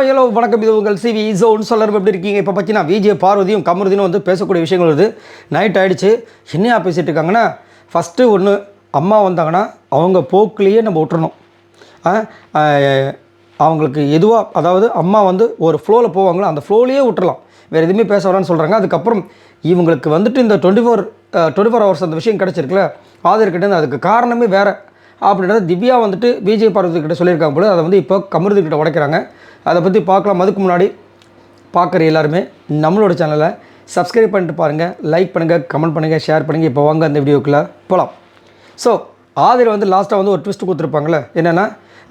Hello வணக்கம். இது உங்கள் சிவி ஜோன் சொல்லர். எப்படி இருக்கீங்க? இப்போ பார்த்தீங்கன்னா விஜய் பார்வதியும் கமருதினும் வந்து பேசக்கூடிய விஷயங்கள் வருது. நைட் ஆகிடுச்சு. என்னையா பேசிகிட்டு இருக்காங்கன்னா, ஃபஸ்ட்டு ஒன்று அம்மா வந்தாங்கன்னா அவங்க போக்குலேயே நம்ம விட்டுறணும். அவங்களுக்கு எதுவாக, அதாவது அம்மா வந்து ஒரு ஃப்ளோவில் போவாங்களோ அந்த ஃப்ளோலேயே விட்டுறலாம், வேறு எதுவுமே பேச வரான்னு சொல்கிறாங்க. அதுக்கப்புறம் இவங்களுக்கு வந்துட்டு இந்த 24 ஹவர்ஸ் அந்த விஷயம் கிடச்சிருக்குல்ல, ஆதரிக்கிட்டேருந்து அதுக்கு காரணமே வேறு அப்படின்றத திவ்யா வந்துட்டு விஜய் பார்வதி கிட்ட சொல்லியிருக்காங்க போல. அதை வந்து இப்போ கமருதி கிட்ட உடைக்கிறாங்க. அதை பற்றி பார்க்கலாம். அதுக்கு முன்னாடி பார்க்குற எல்லாருமே நம்மளோட சேனலை சப்ஸ்கிரைப் பண்ணிட்டு பாருங்கள், லைக் பண்ணுங்கள், கமெண்ட் பண்ணுங்கள், ஷேர் பண்ணுங்கள். இப்போ வாங்க அந்த வீடியோக்குள்ளே போகலாம். ஸோ ஆதிரை வந்து லாஸ்ட்டாக வந்து ஒரு ட்விஸ்ட் கொடுத்துருப்பாங்களே, என்னென்னா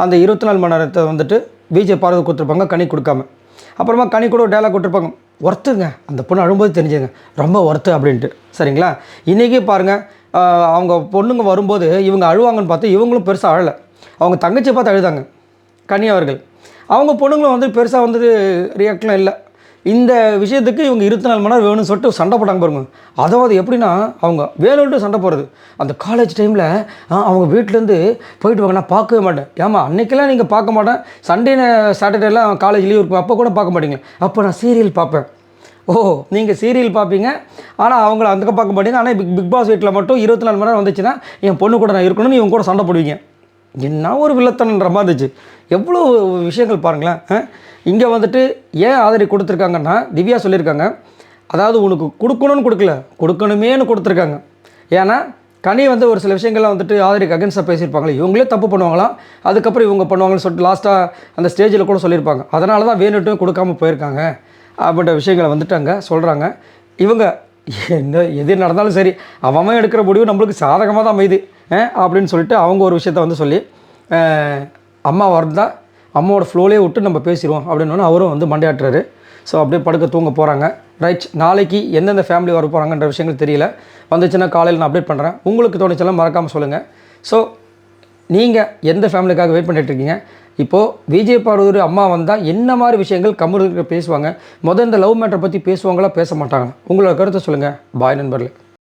அந்த 24 மணி நேரத்தை வந்துட்டு விஜய் பார்வதி கொடுத்துருப்பாங்க கனி கொடுக்காம. அப்புறமா கனி கூட ஒரு டயலாக் கொடுத்துருப்பாங்க, ஒர்த்துங்க, அந்த பொண்ணு அழும்போது தெரிஞ்சுங்க, ரொம்ப ஒர்த்து அப்படின்ட்டு. சரிங்களா? இன்றைக்கி பாருங்கள், அவங்க பொண்ணுங்க வரும்போது இவங்க அழுவாங்கன்னு பார்த்து இவங்களும் பெருசாக அழலை. அவங்க தங்கச்சியை பார்த்து அழுதாங்க கனி அவர்கள். அவங்க பொண்ணுங்களும் வந்து பெருசாக வந்துட்டு ரியாக்ட்லாம் இல்லை. இந்த விஷயத்துக்கு இவங்க 24 மணி நேரம் வேணும்னு சொல்லிட்டு சண்டை போட்டாங்க பாருங்க. அதாவது எப்படின்னா, அவங்க வேணும்ட்டு சண்டை போடுறது. அந்த காலேஜ் டைமில் அவங்க வீட்டிலேருந்து போயிட்டு வாங்க, நான் பார்க்கவே மாட்டேன். ஏமா அன்றைக்கெல்லாம் நீங்கள் பார்க்க மாட்டேன், சண்டே சாட்டர்டேலாம் காலேஜ் லீவ் இருக்கும், அப்போ கூட பார்க்க மாட்டீங்க. அப்போ நான் சீரியல் பார்ப்பேன். ஓ, நீங்கள் சீரியல் பார்ப்பீங்க, ஆனால் அவங்கள அந்த பார்க்க மாட்டீங்க. ஆனால் பிக் பாஸ் வீட்டில் மட்டும் 24 மணி நேரம் வந்துச்சுன்னா என் பொண்ணு கூட நான் இருக்கணும்னு இவங்க கூட சண்டை போடுவீங்க. என்ன ஒரு வில்லத்தனன்ற மாதிரி இருந்துச்சு. எவ்வளோ விஷயங்கள் பாருங்களேன். இங்கே வந்துட்டு ஏன் ஆதரி கொடுத்துருக்காங்கன்னா, திவ்யா சொல்லியிருக்காங்க, அதாவது உனக்கு கொடுக்கணும்னு கொடுக்கல, கொடுக்கணுமேனு கொடுத்துருக்காங்க. ஏன்னா கனி வந்து ஒரு சில விஷயங்கள்லாம் வந்துட்டு ஆதரிக்கு அகென்ஸ்டாக பேசியிருப்பாங்களே, இவங்களே தப்பு பண்ணுவாங்களாம், அதுக்கப்புறம் இவங்க பண்ணுவாங்கன்னு சொல்லிட்டு லாஸ்ட்டாக அந்த ஸ்டேஜில் கூட சொல்லியிருப்பாங்க. அதனால தான் வேணுட்டு கொடுக்காம போயிருக்காங்க அப்படின்ற விஷயங்களை வந்துட்டு அங்கே சொல்கிறாங்க. இவங்க எது நடந்தாலும் சரி, அவன் எடுக்கிற முடிவு நம்மளுக்கு சாதகமாக தான் அமையுது அப்படின்னு சொல்லிட்டு அவங்க ஒரு விஷயத்த வந்து சொல்லி, அம்மா வந்தால் அம்மாவோட ஃப்ளோலே விட்டு நம்ம பேசிடுவோம் அப்படின்னு அவரும் வந்து மண்டையாட்டுறாரு. ஸோ அப்படியே படுக்க தூங்க போகிறாங்க. ரைட், நாளைக்கு எந்தெந்த ஃபேமிலி வர போகிறாங்கன்ற விஷயங்கள் தெரியல. வந்துச்சுன்னா காலையில் நான் அப்டேட் பண்ணுறேன். உங்களுக்கு தோணிச்செல்லாம் மறக்காமல் சொல்லுங்கள். ஸோ நீங்கள் எந்த ஃபேமிலிக்காக வெயிட் பண்ணிட்டுருக்கீங்க? இப்போது விஜய் பார்வதி அம்மா வந்தால் என்ன மாதிரி விஷயங்கள் கமருதி பேசுவாங்க? இந்த லவ் மேட்டரை பற்றி பேசுவாங்களா, பேச மாட்டாங்களா? உங்களோட கருத்தை சொல்லுங்கள். பாய் நண்பர்களே.